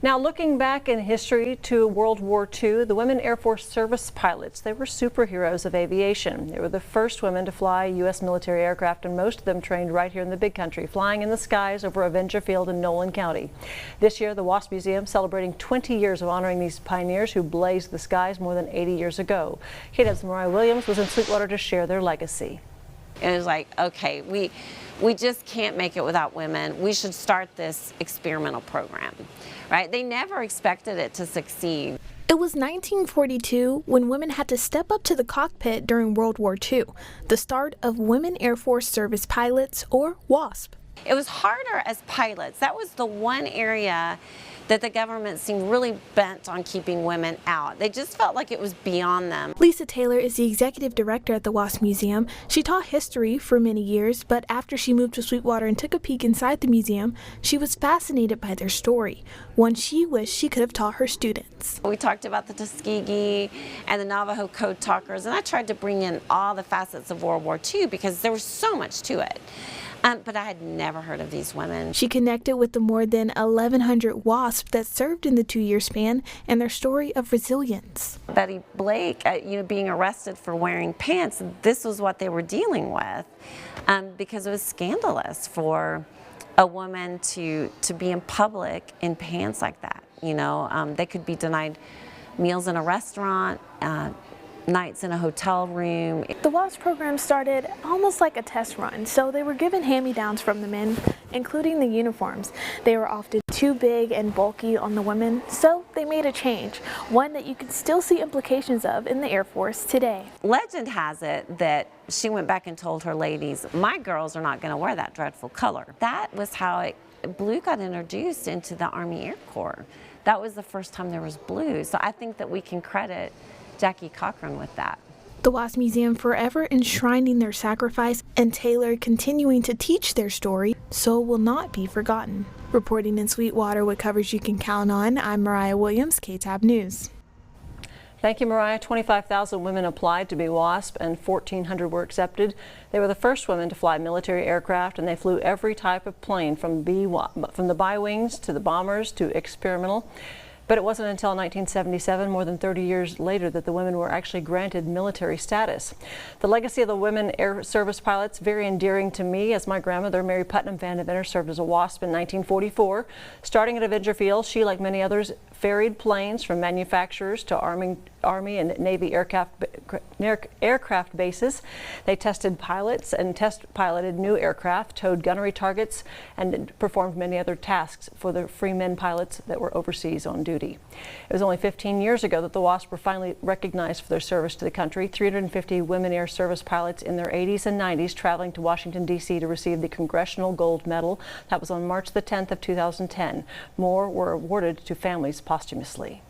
Now, looking back in history to World War II, the Women Airforce Service Pilots, they were superheroes of aviation. They were the first women to fly U.S. military aircraft, and most of them trained right here in the Big Country, flying in the skies over Avenger Field in Nolan County. This year, the WASP Museum celebrating 20 years of honoring these pioneers who blazed the skies more than 80 years ago. KTAB's Mariah Williams was in Sweetwater to share their legacy. It was like, okay, we just can't make it without women. We should start this experimental program, right? They never expected it to succeed. It was 1942 when women had to step up to the cockpit during World War II, the start of Women Airforce Service Pilots, or WASP. It was harder as pilots. That was the one area that the government seemed really bent on keeping women out. They just felt like it was beyond them. Lisa Taylor is the executive director at the WASP Museum. She taught history for many years, but after she moved to Sweetwater and took a peek inside the museum, she was fascinated by their story, one she wished she could have taught her students. We talked about the Tuskegee and the Navajo Code Talkers, and I tried to bring in all the facets of World War II because there was so much to it. But I had never heard of these women. She connected with the more than 1,100 WASP that served in the 2-year span and their story of resilience. Betty Blake, being arrested for wearing pants, this was what they were dealing with because it was scandalous for a woman to be in public in pants like that. They could be denied meals in a restaurant, nights in a hotel room. The WASP program started almost like a test run, so they were given hand-me-downs from the men, including the uniforms. They were often too big and bulky on the women, so they made a change, one that you can still see implications of in the Air Force today. Legend has it that she went back and told her ladies, my girls are not going to wear that dreadful color. That was how blue got introduced into the Army Air Corps. That was the first time there was blue, so I think that we can credit Jackie Cochran with that. The WASP Museum forever enshrining their sacrifice, and Taylor continuing to teach their story so will not be forgotten. Reporting in Sweetwater with coverage you can count on, I'm Mariah Williams, KTAB News. Thank you, Mariah. 25,000 women applied to be WASP and 1,400 were accepted. They were the first women to fly military aircraft, and they flew every type of plane from the bi-wings to the bombers to experimental. But it wasn't until 1977, more than 30 years later, that the women were actually granted military status. The legacy of the Women Air Service Pilots, very endearing to me, as my grandmother, Mary Putnam Van Deventer, served as a WASP in 1944. Starting at Avenger Field, she, like many others, ferried planes from manufacturers to Army and Navy aircraft bases. They tested pilots and test-piloted new aircraft, towed gunnery targets, and performed many other tasks for the free men pilots that were overseas on duty. It was only 15 years ago that the WASP were finally recognized for their service to the country. 350 women air service pilots in their 80s and 90s traveling to Washington, D.C. to receive the Congressional Gold Medal. That was on March the 10th of 2010. More were awarded to families posthumously.